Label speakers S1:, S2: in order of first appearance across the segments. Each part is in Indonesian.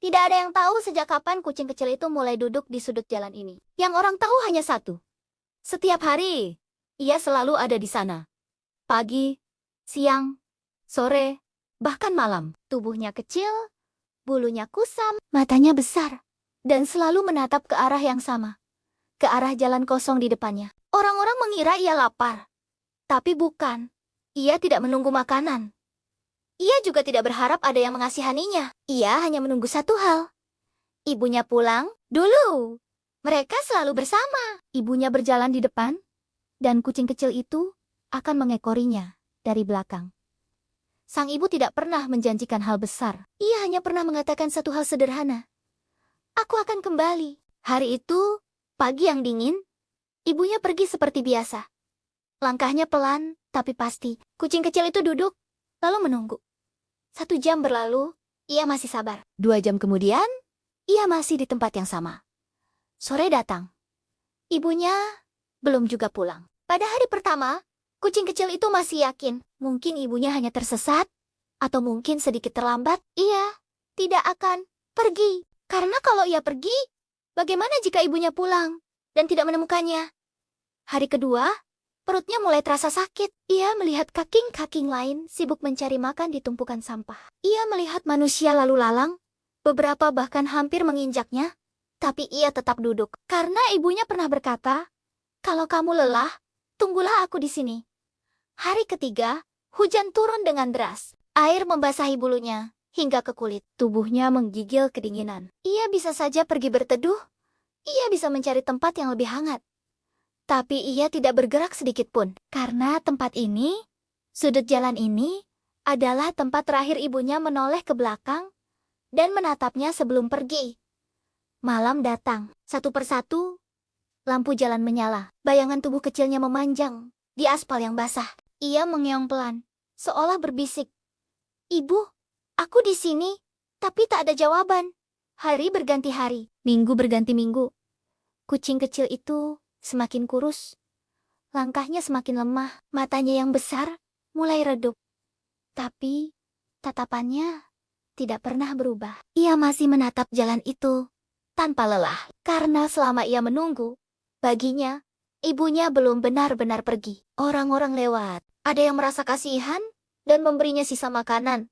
S1: Tidak ada yang tahu sejak kapan kucing kecil itu mulai duduk di sudut jalan ini. Yang orang tahu hanya satu. Setiap hari, ia selalu ada di sana. Pagi, siang, sore, bahkan malam. Tubuhnya kecil, bulunya kusam, matanya besar, dan selalu menatap ke arah yang sama. Ke arah jalan kosong di depannya. Orang-orang mengira ia lapar. Tapi bukan. Ia tidak menunggu makanan. Ia juga tidak berharap ada yang mengasihaninya. Ia hanya menunggu satu hal. Ibunya pulang dulu. Mereka selalu bersama. Ibunya berjalan di depan, dan kucing kecil itu akan mengekorinya dari belakang. Sang ibu tidak pernah menjanjikan hal besar. Ia hanya pernah mengatakan satu hal sederhana. Aku akan kembali. Hari itu, pagi yang dingin, ibunya pergi seperti biasa. Langkahnya pelan, tapi pasti. Kucing kecil itu duduk, lalu menunggu. 1 jam berlalu, ia masih sabar. 2 jam kemudian, ia masih di tempat yang sama. Sore datang. Ibunya belum juga pulang. Pada hari pertama, kucing kecil itu masih yakin. Mungkin ibunya hanya tersesat, atau mungkin sedikit terlambat. Ia tidak akan pergi. Karena kalau ia pergi, bagaimana jika ibunya pulang dan tidak menemukannya? Hari kedua, perutnya mulai terasa sakit. Ia melihat kaking-kaking lain sibuk mencari makan di tumpukan sampah. Ia melihat manusia lalu lalang, beberapa bahkan hampir menginjaknya, tapi ia tetap duduk. Karena ibunya pernah berkata, kalau kamu lelah, tunggulah aku di sini. Hari ketiga, hujan turun dengan deras. Air membasahi bulunya hingga ke kulit. Tubuhnya menggigil kedinginan. Ia bisa saja pergi berteduh. Ia bisa mencari tempat yang lebih hangat. Tapi ia tidak bergerak sedikit pun. Karena tempat ini, sudut jalan ini, adalah tempat terakhir ibunya menoleh ke belakang dan menatapnya sebelum pergi. Malam datang. Satu persatu, lampu jalan menyala. Bayangan tubuh kecilnya memanjang di aspal yang basah. Ia mengeong pelan, seolah berbisik. Ibu, aku di sini, tapi tak ada jawaban. Hari berganti hari, minggu berganti minggu. Kucing kecil itu semakin kurus. Langkahnya semakin lemah, matanya yang besar mulai redup. Tapi tatapannya tidak pernah berubah. Ia masih menatap jalan itu tanpa lelah. Karena selama ia menunggu, baginya, ibunya belum benar-benar pergi. Orang-orang lewat. Ada yang merasa kasihan dan memberinya sisa makanan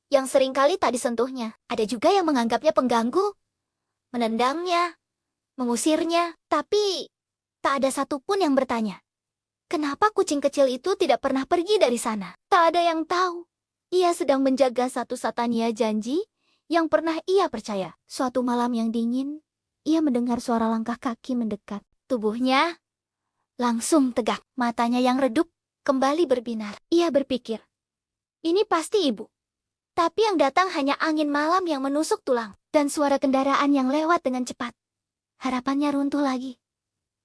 S1: yang seringkali tak disentuhnya. Ada juga yang menganggapnya pengganggu, menendangnya, mengusirnya. Tapi tak ada satupun yang bertanya, kenapa kucing kecil itu tidak pernah pergi dari sana? Tak ada yang tahu. Ia sedang menjaga satu satania janji yang pernah ia percaya. Suatu malam yang dingin, ia mendengar suara langkah kaki mendekat. Tubuhnya langsung tegak. Matanya yang redup kembali berbinar. Ia berpikir, ini pasti ibu. Tapi yang datang hanya angin malam yang menusuk tulang dan suara kendaraan yang lewat dengan cepat. Harapannya runtuh lagi.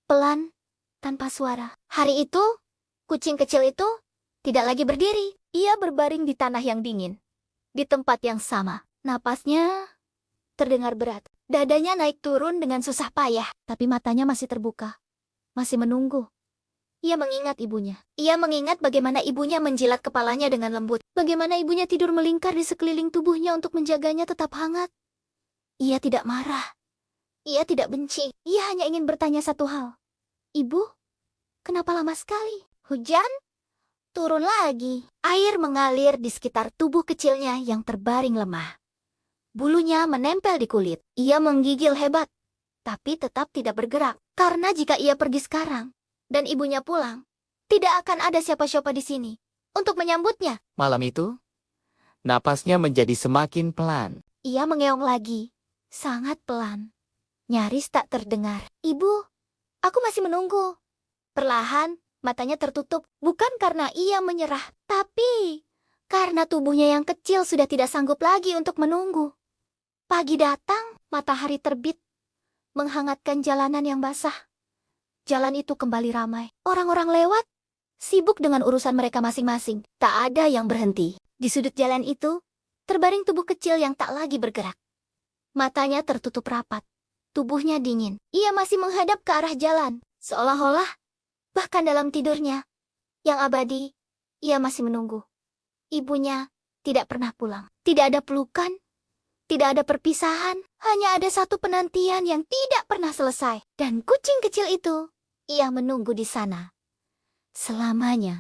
S1: Pelan, tanpa suara. Hari itu, kucing kecil itu tidak lagi berdiri. Ia berbaring di tanah yang dingin. Di tempat yang sama. Napasnya terdengar berat. Dadanya naik turun dengan susah payah. Tapi matanya masih terbuka. Masih menunggu. Ia mengingat ibunya. Ia mengingat bagaimana ibunya menjilat kepalanya dengan lembut. Bagaimana ibunya tidur melingkar di sekeliling tubuhnya untuk menjaganya tetap hangat. Ia tidak marah. Ia tidak benci. Ia hanya ingin bertanya satu hal. Ibu, kenapa lama sekali? Hujan turun lagi. Air mengalir di sekitar tubuh kecilnya yang terbaring lemah. Bulunya menempel di kulit. Ia menggigil hebat, tapi tetap tidak bergerak. Karena jika ia pergi sekarang, dan ibunya pulang, tidak akan ada siapa-siapa di sini untuk menyambutnya.
S2: Malam itu, napasnya menjadi semakin pelan.
S1: Ia mengeong lagi, sangat pelan. Nyaris tak terdengar. Ibu, aku masih menunggu. Perlahan, matanya tertutup. Bukan karena ia menyerah, tapi karena tubuhnya yang kecil sudah tidak sanggup lagi untuk menunggu. Pagi datang, matahari terbit, menghangatkan jalanan yang basah. Jalan itu kembali ramai. Orang-orang lewat, sibuk dengan urusan mereka masing-masing. Tak ada yang berhenti. Di sudut jalan itu, terbaring tubuh kecil yang tak lagi bergerak. Matanya tertutup rapat. Tubuhnya dingin. Ia masih menghadap ke arah jalan. Seolah-olah, bahkan dalam tidurnya, yang abadi, ia masih menunggu. Ibunya tidak pernah pulang. Tidak ada pelukan, Tidak ada perpisahan, hanya ada satu penantian yang tidak pernah selesai. Dan kucing kecil itu, ia menunggu di sana selamanya.